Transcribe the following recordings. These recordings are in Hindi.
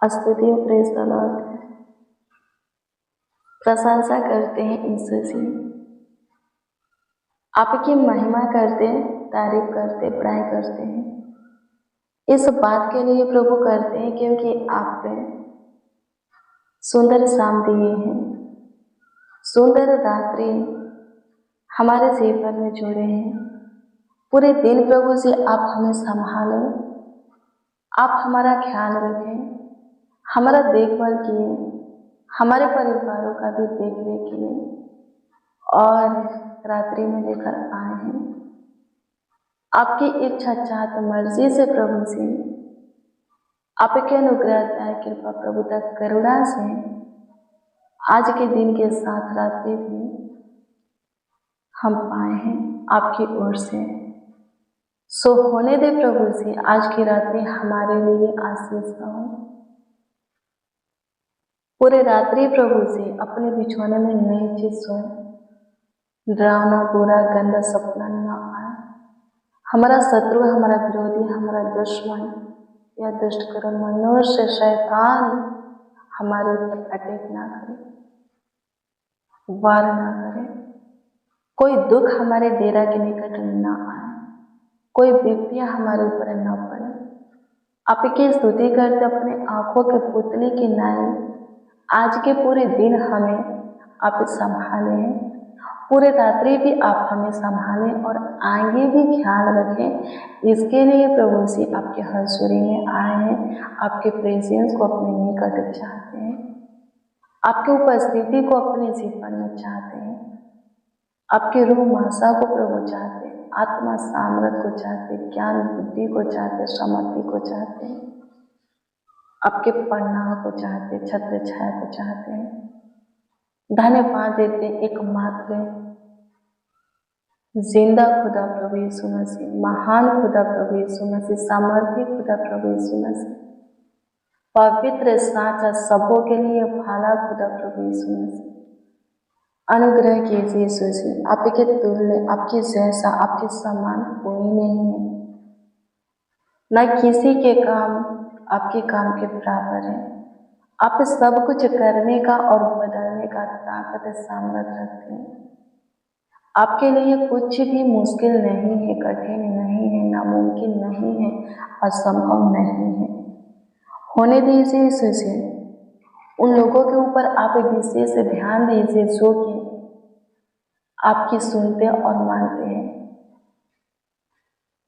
स्तुति और प्रेज़ द लॉर्ड। प्रशंसा करते हैं यीशु जी, आपकी महिमा करते, तारीफ करते, बड़ाई करते हैं। इस बात के लिए प्रभु करते हैं क्योंकि आप पे सुंदर शाम दिए हैं, सुंदर रात्रि हमारे जीवन में जुड़े हैं। पूरे दिन प्रभु जी आप हमें संभालें, आप हमारा ख्याल रखें, हमारा देखभाल किए, हमारे परिवारों का भी देख रेख किए और रात्रि में लेकर आए हैं। आपकी इच्छा चाहत मर्जी से प्रभु जी आपके अनुग्रह दया कृपा प्रभु तक करुणा से आज के दिन के साथ रात्रि भी हम पाए हैं आपकी ओर से। सो होने दे प्रभु जी आज की रात्रि हमारे लिए आशीष का हो। पूरे रात्रि प्रभु जी अपने बिछौने में नई चीज सोए, डरावना बुरा गंदा सपना न आए। हमारा शत्रु, हमारा विरोधी, हमारा दुश्मन या दुष्ट करण मनुष्य शैतान हमारे ऊपर अटैक ना करे, वार ना करे। कोई दुख हमारे डेरा के निकट ना आए, कोई विपत्तियां हमारे ऊपर न पड़े। आपकी स्तुति करते अपने आंखों के पुतली की नाई आज के पूरे दिन हमें आप संभाले हैं, पूरे रात्रि भी आप हमें संभालें और आगे भी ख्याल रखें। इसके लिए प्रभु जी आपके हजूरी में आए हैं, आपके प्रेजेंस को अपने निकट चाहते हैं, आपकी उपस्थिति को अपने जीवन में चाहते हैं, आपके रूह मासा को प्रभु चाहते हैं, आत्मा सामर्थ को चाहते, ज्ञान बुद्धि को चाहते, समर्थि को चाहते हैं, आपके पन्ना को चाहते, छत्र छाया को चाहते हैं। धन्यवाद देते एकमात्र जिंदा खुदा प्रभु यीशु मसीह, महान खुदा प्रभु यीशु मसीह, सामर्थी खुदा प्रभु यीशु मसीह, पवित्र साचा सबों के लिए भाला खुदा प्रभु यीशु मसीह। अनुग्रह कीजिए यीशु जी, आपके तुल्य, आपके जैसा, आपके समान कोई नहीं है। न किसी के काम आपके काम के बराबर है। आप सब कुछ करने का और बदलने का ताकत सामर्थ रखते हैं। आपके लिए कुछ भी मुश्किल नहीं है, कठिन नहीं है, नामुमकिन नहीं है, असंभव नहीं है। होने दीजिए यीशु जी, उन लोगों के ऊपर आप विशेष ध्यान दीजिए जो कि आपकी सुनते और मानते हैं,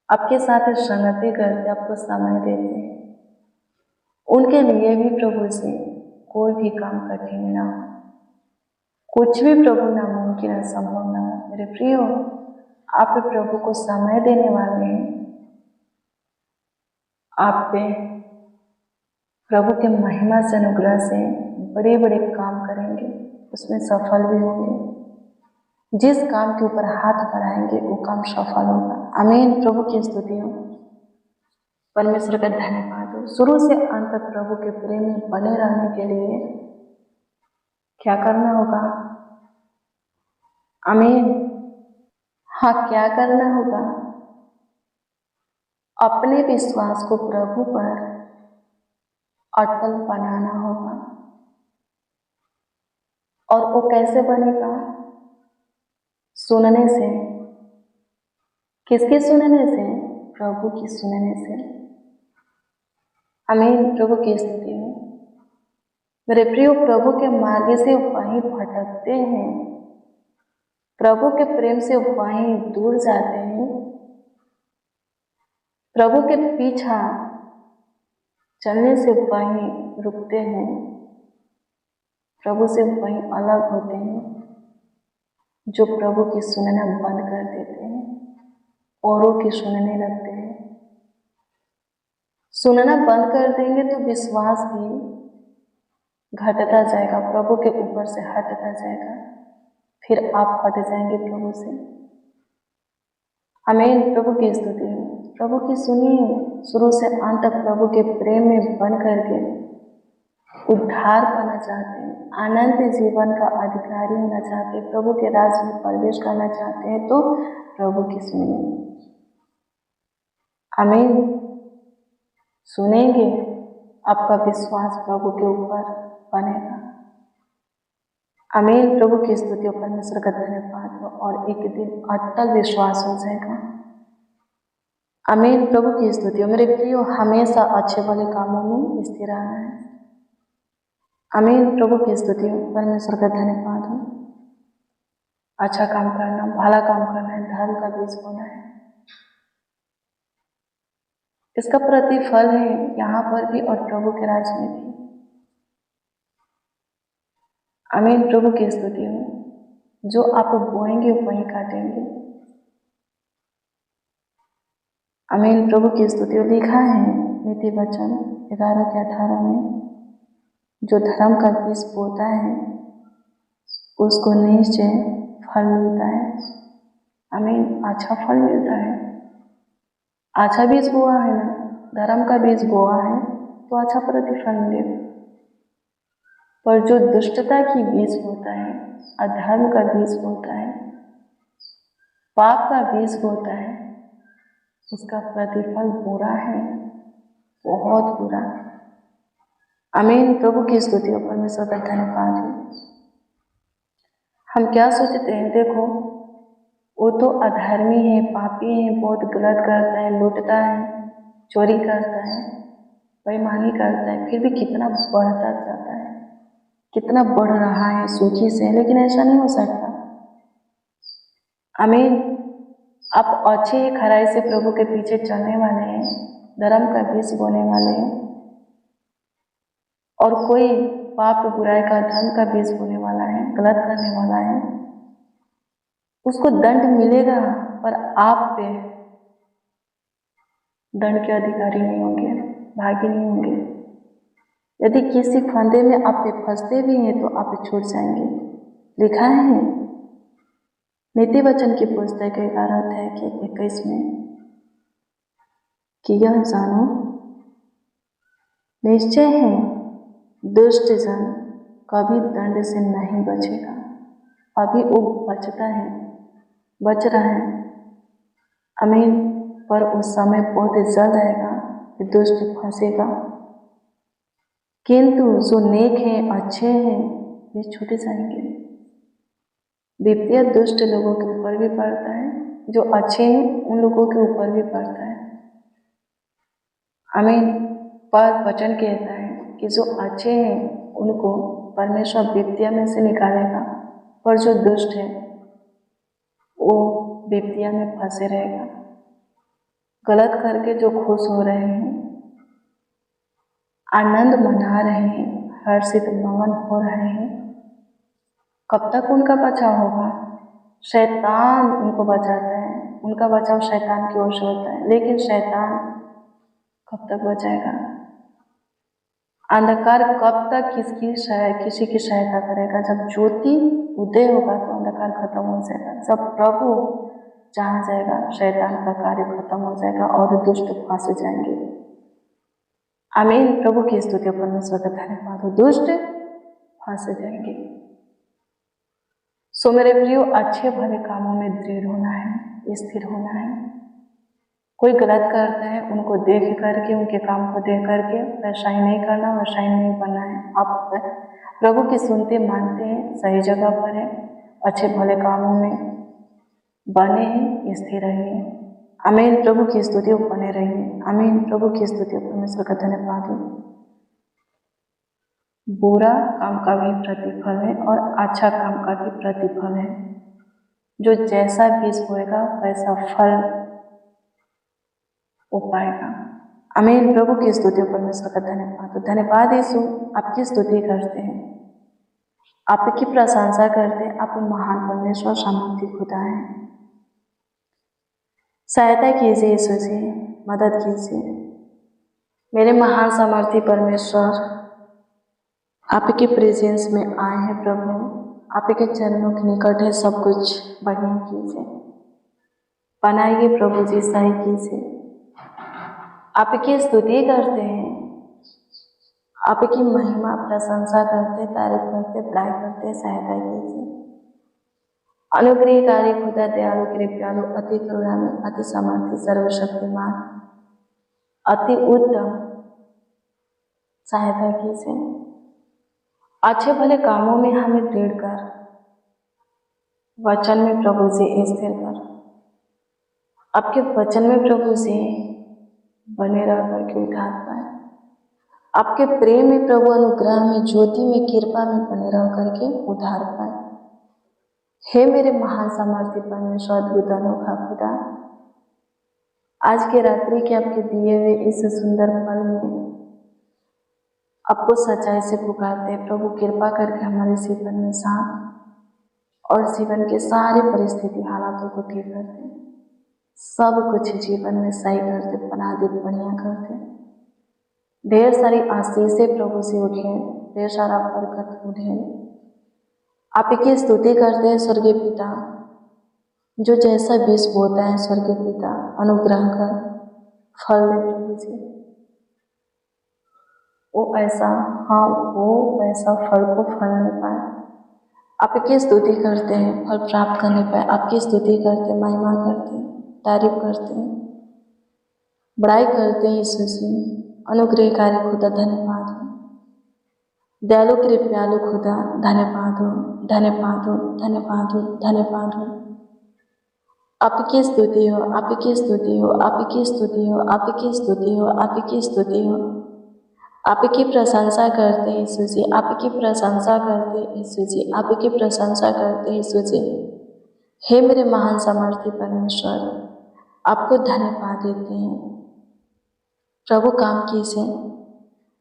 आपके साथ संगति करते, आपको समय देते हैं। उनके लिए भी प्रभु जी कोई भी काम कठिन ना हो, कुछ भी प्रभु नामुमकिन असंभव ना हो। मेरे प्रियो, आप प्रभु को समय देने वाले हैं, आप पे प्रभु के महिमा से अनुग्रह से बड़े बड़े काम करेंगे, उसमें सफल भी होंगे। जिस काम के ऊपर हाथ बढ़ाएंगे वो काम सफल होगा। आमीन। प्रभु की स्तुति हो, परमेश्वर का धन्यवाद हो। शुरू से अंत तक प्रभु के प्रेम में बने रहने के लिए क्या करना होगा? आमीन। हाँ, क्या करना होगा? अपने विश्वास को प्रभु पर अटल बनाना होगा। और वो कैसे बनेगा? सुनने से। किसके सुनने से? प्रभु की सुनने से। आमीन। प्रभु की स्तुति हो। मेरे प्रियो, प्रभु के मार्ग से वहीं भटकते हैं, प्रभु के प्रेम से वहीं दूर जाते हैं, प्रभु के पीछा चलने से वहीं रुकते हैं, प्रभु से वहीं अलग होते हैं, जो प्रभु की सुनना बंद कर देते हैं, औरों की सुनने लगते हैं। सुनना बंद कर देंगे तो विश्वास भी घटता जाएगा, प्रभु के ऊपर से हटता जाएगा, फिर आप हट जाएंगे प्रभु से। आमीन। प्रभु की स्तुति है। प्रभु की सुनिए, शुरू से अंत तक प्रभु के प्रेम में बन करके उद्धार पाना चाहते हैं, आनंद जीवन का अधिकारी होना चाहते हैं, प्रभु के राज्य में प्रवेश करना चाहते हैं, तो प्रभु की सुनिए। आमीन। सुनेंगे आपका विश्वास प्रभु के ऊपर बनेगा। आमीन। प्रभु की स्तुति और परमेश्वर का धन्यवाद हो और एक दिन अटल विश्वास हो जाएगा। आमीन। प्रभु की स्तुति हो। मेरे प्रियो, हमेशा अच्छे वाले कामों में स्थिर रहना है। आमीन। प्रभु की स्तुति हो, परमेश्वर का धन्यवाद हो। अच्छा काम करना, भला काम करना है, धर्म का बीज बोना है, इसका प्रतिफल है यहाँ पर भी और प्रभु के राज्य में भी। आमीन। प्रभु की स्तुति हो। जो आप बोएंगे वही काटेंगे। आमीन। प्रभु की स्तुति हो। लिखा है नीति वचन 11:18 में, जो धर्म का बीज बोता है उसको निश्चय फल मिलता है। आमीन। अच्छा फल मिलता है। अच्छा बीज बोआ है ना, धर्म का बीज बोआ है तो अच्छा प्रतिफल मिलेगा। पर जो दुष्टता की बीज बोता है, अधर्म का बीज बोता है, पाप का बीज बोता है, उसका प्रतिफल बुरा है, बहुत बुरा। आमीन। प्रभु की स्तुति और परमेश्वर का धन्यवाद हो। हम क्या सोचते हैं, देखो वो तो अधर्मी है, पापी है, बहुत गलत करता है, लूटता है, चोरी करता है, बेईमानी करता है, फिर भी कितना बढ़ता जाता है, कितना बढ़ रहा है सूखी से। लेकिन ऐसा नहीं हो सकता। आमीन। आप अच्छे खराई से प्रभु के पीछे चलने वाले हैं, धर्म का बीज बोने वाले हैं, और कोई पाप बुराई का धर्म का बीज बोने वाला है, गलत करने वाला है, उसको दंड मिलेगा, पर आप पे दंड के अधिकारी नहीं होंगे, भागी नहीं होंगे। यदि किसी फंदे में आप फंसते भी हैं तो आप छूट जाएंगे। लिखा है नीति वचन की पुस्तक 11:21 में कि यह जानो निश्चय है दुष्ट जन कभी दंड से नहीं बचेगा। अभी वो बचता है, बच रहा है। आमीन। पर उस समय बहुत जल्द आएगा कि दुष्ट फंसेगा, किंतु जो नेक हैं, अच्छे हैं, वे छूटे जाएंगे। विपत्ति दुष्ट लोगों के ऊपर भी पड़ता है, जो अच्छे हैं उन लोगों के ऊपर भी पड़ता है। आमीन। पर वचन कहता है कि जो अच्छे हैं उनको परमेश्वर विपत्ति में से निकालेगा, पर जो दुष्ट है वो विपत्ति में फंसे रहेगा। गलत करके जो खुश हो रहे हैं, आनंद मना रहे हैं, हर्षित मगन हो रहे हैं, कब तक उनका बचाव होगा? शैतान उनको बचाता है, उनका बचाव शैतान की ओर से होता है, लेकिन शैतान कब तक बचाएगा? अंधकार कब तक किसी की सहायता करेगा? जब ज्योति उदय होगा तो अंधकार खत्म हो जाएगा। जब प्रभु जहाँ जाएगा शैतान का कार्य खत्म हो जाएगा और दुष्ट फंस जाएंगे। आमीन। प्रभु की स्तुति परमेश्वर का धन्यवाद हो। दुष्ट फंस जाएंगे। सो मेरे प्रियो, अच्छे भले कामों में दृढ़ होना है, स्थिर होना है। कोई गलत करता है उनको देख करके, उनके काम को देख करके वैसा ही नहीं करना, वैसा ही नहीं बनना है। आप प्रभु की सुनते मानते हैं, सही जगह पर है, अच्छे भले कामों में बने हैं, स्थिर रहिए। आमीन। प्रभु की स्तुति बने रहिए। आमीन। प्रभु की स्तुति परमेश्वर का धन्यवाद हो। बुरा काम का भी प्रतिफल है और अच्छा काम का भी प्रतिफल है। जो जैसा बीज बोएगा वैसा फल हो पाएगा। आमीन। प्रभु की स्तुति परमेश्वर का धन्यवाद हो। धन्यवाद यीशु, आपकी स्तुति करते हैं, आपकी प्रशंसा करते हैं। आप महान परमेश्वर, सामर्थी खुदा है। सहायता कीजिए यीशु जी, मदद कीजिए। मेरे महान सामर्थी परमेश्वर, आपके प्रेजेंस में आए हैं प्रभु, आपके चरणों के निकट है सब कुछ। बढ़िया कीजिए, बनाइए प्रभु जी, सही कीजिए। आपकी स्तुति करते हैं, आपकी महिमा प्रशंसा करते, तारीफ करते, बड़ाई करते। सहायता कीजिए। अनुग्रहकारी खुदा, दयालु, कृपालु, अति करुणामय, अति सामर्थी, सर्वशक्तिमान, अति उत्तम, सहायता कीजिए। अच्छे भले कामों में हमें दृढ़ कर, वचन में प्रभु जी स्थिर कर, आपके वचन में प्रभु जी बने रह करके उठार पाए, आपके प्रेम में प्रभु, अनुग्रह में, ज्योति में, कृपा में बने रह करके उधार पाए। हे मेरे महान सामर्थ्य परमेश्वर, अद्भुत अनोखा खुदा, आज के रात्रि के आपके दिए हुए इस सुंदर पल में आपको सच्चाई से पुकारते हैं प्रभु, कृपा करके हमारे जीवन में साथ और जीवन के सारे परिस्थिति हालातों को ठीक करते, सब कुछ जीवन में सही करते, बना दे, बढ़िया करते। ढेर सारी आशीषें प्रभु से उठे, ढेर सारा बरकत उठे। आपकी स्तुति करते हैं स्वर्गीय पिता, जो जैसा बीज बोता है स्वर्गीय पिता, अनुग्रह कर फल दे प्रभु जी, वो ऐसा, हाँ वो ऐसा फल को फल नहीं पाए। आपकी स्तुति करते हैं, फल प्राप्त करने पाए। आपकी स्तुति करते, महिमा करते, तारीफ करते हैं, बड़ाई करते हैं यीशु जी। अनुग्रहकारी खुदा धन्यवाद हो, दयालु कृपालु खुदा धन्यवाद हो, धन्यवाद हो, धन्यवाद हो, धन्यवाद हो। आपकी स्तुति हो, आपकी स्तुति हो, आपकी स्तुति हो, आपकी स्तुति हो, आपकी स्तुति हो। आपकी प्रशंसा करते हैं यीशु जी, आपकी प्रशंसा करते हैं यीशु जी, आपकी प्रशंसा करते हैं यीशु जी। हे मेरे महान सामर्थ्य परमेश्वर, आपको धन्यवाद देते हैं प्रभु। काम कीजिए,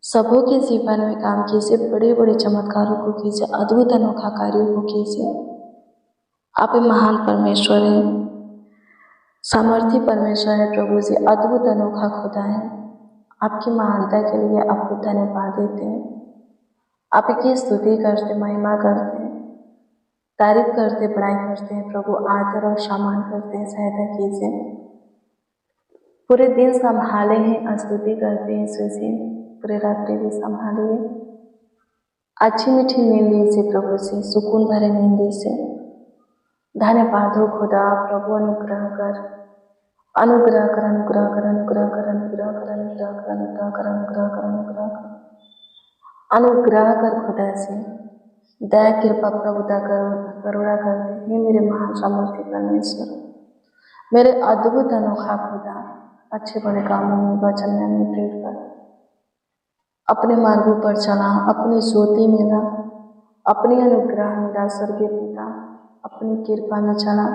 सबों के जीवन में काम कीजिए, बड़े बड़े चमत्कारों को कीजिए, अद्भुत अनोखा कार्यों को कीजिए। आप महान परमेश्वर हैं, सामर्थ्य परमेश्वर है प्रभु जी, अद्भुत अनोखा खुदा है। आपकी महानता के लिए आपको धन्यवाद देते हैं, आपकी स्तुति करते, महिमा करते, तारीफ करते, बड़ाई करते हैं प्रभु, आदर और सम्मान करते हैं। सहायता कीजिए, पूरे दिन संभाले हैं, स्तुति करते हैं यीशु जी, पूरे रात्रि भी संभालिए। अच्छी मीठी नींद दीजिए प्रभु से, सुकून भरे नींद दीजिए। धन्यवाद हो खुदा प्रभु, अनुग्रह कर, अनुग्रह कर, अनुग्रह कर, अनुग्रह कर, अनुग्रह कर, अनुग्रह कर, अनुग्रह कर, अनुग्रह कर, अनुग्रह कर, अनुग्रह कर खुदा से, दया कृपा प्रभुता करुणा करते हैं। मेरे महान सामर्थ्य परमेश्वर, मेरे अद्भुत अनोखा खुदा, अच्छे बड़े कामों में, वचन में हमें प्रेरित कर, अपने मार्गों पर चला, अपनी ज्योति में ला, अपनी अनुग्रह में ला स्वर्गीय पिता, अपनी कृपा में चला,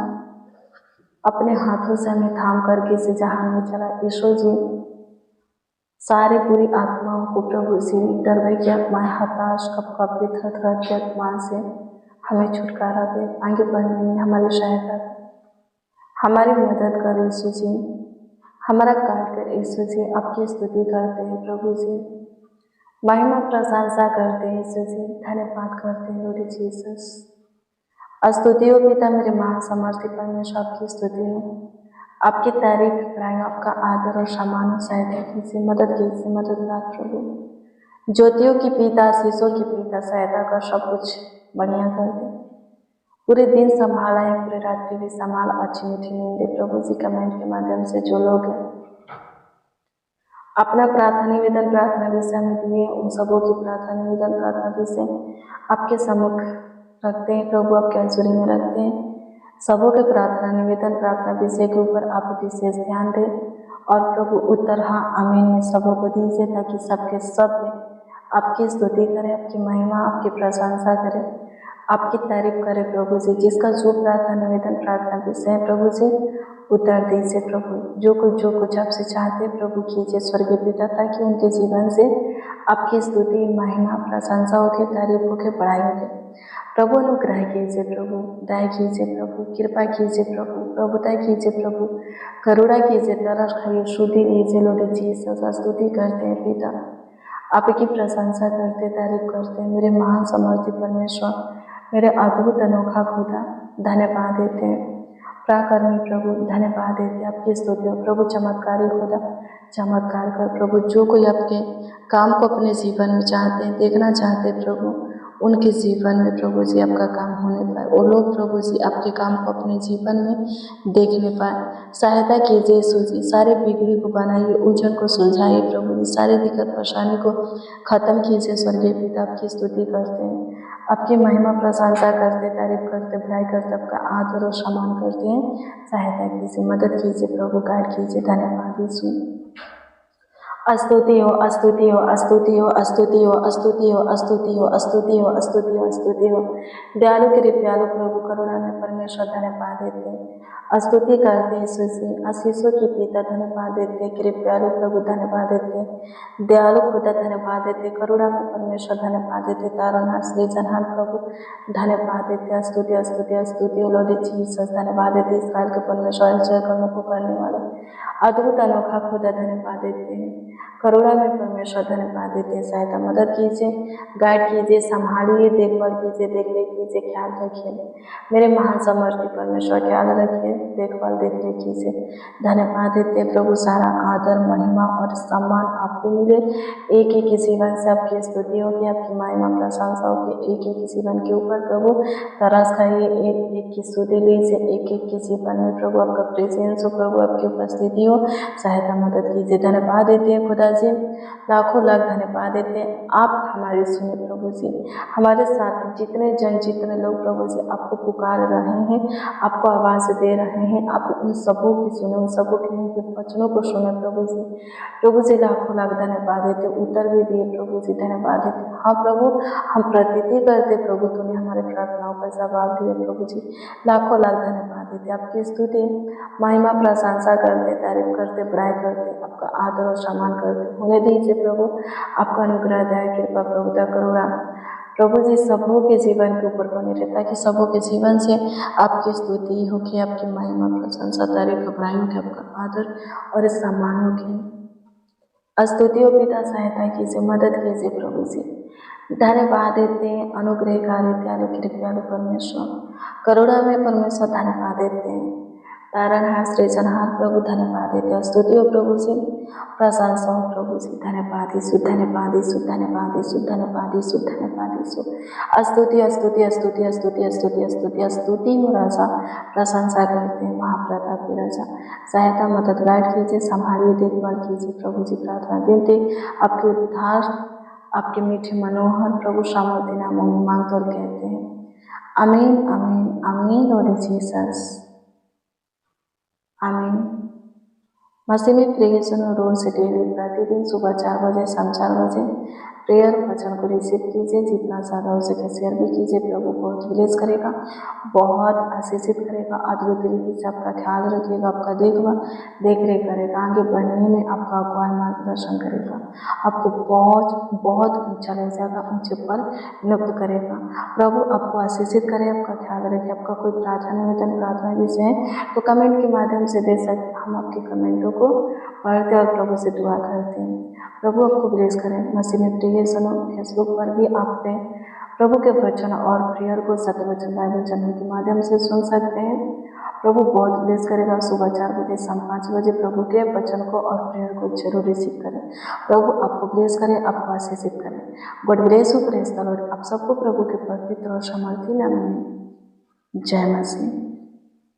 अपने हाथों से हमें थाम करके से जहां में चला। ईश्वर जी, सारी बुरी आत्माओं को प्रभु जी, डर भय की आत्माएं, हताश कपकपी थरथर की आत्माओं से हमें छुटकारा दे, आगे बढ़ने में हमारी सहायता कर, हमारी मदद कर यीशु जी, हमारा कार्य कर यीशु जी। आपकी स्तुति करते हैं प्रभु जी, महिमा प्रशंसा करते हैं यीशु जी, धन्यवाद करते हैं लॉर्ड जीसस। स्तुति हो पिता मेरे महान सामर्थ्य परमेश्वर, आपकी स्तुति हो, आपकी तारीफ कराएंगे, आपका आदर और सम्मान और सहायता कीजिए, मदद कीजिए, मददगार प्रभु, ज्योतियों की पिता, शीशों की पिता, सहायता कर, सब कुछ बढ़िया कर दे। पूरे दिन संभाला है, पूरे रात्रि भी संभाल, अच्छी मीठी नींद दे प्रभु जी। कमेंट के माध्यम से जो लोग अपना प्रार्थना निवेदन, प्रार्थना विषय में दिए, उन सबों की प्रार्थना निवेदन, प्रार्थना विषय आपके सम्मुख रखते हैं प्रभु, आपके अंजुरी में रखते हैं। सबों के प्रार्थना निवेदन, प्रार्थना विषय के ऊपर आप विशेष ध्यान दें और प्रभु उत्तर हाँ आमीन में सबों को दीजिए, ताकि सबके सब में आपकी स्तुति करें, आपकी महिमा, आपकी प्रशंसा करें, आपकी तारीफ करें प्रभु जी। जिसका जो प्रार्थना निवेदन, प्रार्थना विषय है प्रभु जी, उत्तर दीजिए प्रभु। जो कुछ आपसे चाहते प्रभु कीजिए स्वर्गीय पिता, ताकि उनके जीवन से आपकी स्तुति, महिमा, प्रशंसा होके, तारीफ होके, बड़ाई होके। प्रभु अनुग्रह कीजिए प्रभु, दया कीजिए प्रभु, कृपा कीजिए प्रभु, प्रभुता कीजिए प्रभु, करुणा कीजिए, तरस खाइए, शुद्धि लीजिए लॉर्ड जीसस। स्तुति करते हैं पिता, आपकी प्रशंसा करते, तारीफ करते हैं मेरे महान सामर्थ्य परमेश्वर, मेरे अद्भुत अनोखा खुदा, धन्यवाद देते हैं पराक्रमी प्रभु, धन्यवाद देते हैं आपकी स्तुति हो प्रभु। चमत्कारी खुदा, चमत्कार कर प्रभु, जो कोई आपके काम को अपने जीवन में चाहते हैं, देखना चाहते हैं प्रभु, उनके जीवन में प्रभु जी आपका काम होने पाए, वो लोग प्रभु जी आपके काम को अपने जीवन में देखने पाए। सहायता कीजिए यीशु जी, सारे बिगड़ी को बनाइए, उलझन को सुलझाइए प्रभु जी, सारी दिक्कत परेशानी को खत्म कीजिए। स्वर्गीय पिता आपकी स्तुति करते हैं, आपकी महिमा प्रशंसा करते, तारीफ करते, बड़ाई करते, आपका आदर और सम्मान करते हैं। सहायता कीजिए, मदद कीजिए प्रभु, गाइड कीजिए। धन्यवाद यीशु। स्तुति हो, स्तुति हो, स्तुति हो, स्तुति हो, स्तुति हो, स्तुति हो, स्तुति हो, स्तुति हो, स्तुति हो। दयालु कृपालु प्रभु, करुणा में परमेश्वर, धन्यवाद देते हैं, स्तुति करते हैं यीशु जी। आशीषों की पिता धन्यवाद देते हैं, कृपालु प्रभु धन्यवाद देते हैं, दयालु खुदा धन्यवाद देते, करुणा में परमेश्वर धन्यवाद देते, तारणहार सृजनहार प्रभु धन्यवाद देते। स्तुति स्तुति स्तुति हो लॉर्ड जीसस, धन्यवाद देते इसराइल के परमेश्वर, जय कर्मों को करने वाले अद्भुत अनोखा खुदा धन्यवाद देते हैं, करुणा में परमेश्वर धन्यवाद देते हैं। सहायता मदद कीजिए, गाइड कीजिए, संभालिए, देखभाल कीजिए, देख रेख कीजिए, ख्याल रखिए। मेरे महान समर्थी परमेश्वर ख्याल रखिए, देखभाल देख रेख कीजिए। धन्यवाद देते हैं प्रभु, सारा आदर महिमा और सम्मान आपको मिले। एक एक के जीवन से आपकी स्तुति होगी, आपकी महिमा प्रशंसा होगी। एक एक के जीवन के ऊपर प्रभु तरस खाइए, एक एक की स्तुति लीजिए, एक एक के जीवन में प्रभु आपका प्रेजेंस हो, प्रभु आपकी उपस्थिति हो। सहायता मदद कीजिए। धन्यवाद देते हैं खुदा जी, लाखों लाख धन्यवाद देते हैं। आप हमारे सुने प्रभु जी, हमारे साथ जितने जन जितने लोग प्रभु जी आपको पुकार रहे हैं, आपको आवाज़ दे रहे हैं, आप उन सबों की सुने, उन सबों के मुँह के वचनों को सुने प्रभु जी। प्रभु जी लाखों लाख धन्यवाद देते, उत्तर भी दिए प्रभु जी, धन्यवाद देते। हाँ प्रभु, हम प्रतीति करते प्रभु, तूने हमारे प्रार्थनाओं का जवाब दिया प्रभु जी, लाखों लाख धन्यवाद देते। आपकी स्तुति महिमा प्रशंसा करते, तारीफ करते, बड़ाई करते, आपका आदर और सम्मान करते होने दीजिए प्रभु। आपका अनुग्रह दया कृपा प्रभुता करुणा प्रभु जी सबों के जीवन के ऊपर बने रहे, ताकि सबों के जीवन से आपकी स्तुति होगी, आपकी महिमा प्रशंसा तारीफ बड़ाई होगी, आपका आदर और सम्मान होगी। स्तुति हो पिता, सहायता कीजिए, मदद कीजिए प्रभु जी। धन्यवाद देते हैं अनुग्रहकारी दयालु कृपालु परमेश्वर, करुणा में परमेश्वर धन्यवाद देते हैं, तारणहार सृजनहार प्रभु धन्यवाद देते हैं। स्तुति हो प्रभु जी, प्रशंसा हो प्रभु जी। धन्यवाद यीशु, धन्यवाद यीशु, धन्यवाद यीशु, धन्यवाद यीशु, धन्यवाद यीशु। स्तुति स्तुति स्तुति स्तुति स्तुति स्तुति स्तुति हो राजा, प्रशंसा करते हैं महाप्रताप के राजा। सहायता मदद गाइड कीजिए, संभालिए, देखभाल कीजिए प्रभु जी। प्रार्थना देते आपके उद्धार, आपके मीठे मनोहर प्रभु सामर्थ्य नामों में मांगते और कहते हैं आमीन, आमीन, आमीन। लॉर्ड जीसस, आमीन। मसीह में प्रिय सुनो, रोज से डेली प्रतिदिन सुबह 4 बजे, शाम 4 बजे प्रेयर वचन को रिसीव कीजिए। जितना ज़्यादा हो सके शेयर भी कीजिए। प्रभु बहुत ब्लेस करेगा, बहुत आशीषित करेगा, अद्भुत तरीके से आपका ख्याल रखिएगा, आपका देख रेख करेगा, आगे बढ़ने में आपका अगुवाई मार्गदर्शन करेगा, आपको बहुत बहुत ऊंचा ले जाएगा, ऊंचे पर नियुक्त करेगा। प्रभु आपको आशीषित करे, आपका ख्याल रखे। आपका कोई प्रार्थना निवेदन प्रार्थना विषय है तो कमेंट के माध्यम से दे सकते, हम आपके कमेंटों को पढ़ते और प्रभु से दुआ करते हैं। प्रभु आपको ब्लेस करें। मसीह में प्रिय सुनो, फेसबुक पर भी आप पे प्रभु के वचन और प्रेयर को सत्यवचन बाइबल चैनल के माध्यम से सुन सकते हैं। प्रभु बहुत ब्लेस करेगा। सुबह 4 बजे, शाम 5 बजे प्रभु के वचन को और प्रेयर को जरूर रिसीव करें। प्रभु आपको ब्लेस करें, आपको आशीषित करें। God bless you, praise the Lord. आप सबको प्रभु के पवित्र और सामर्थी नाम में जय मसीह।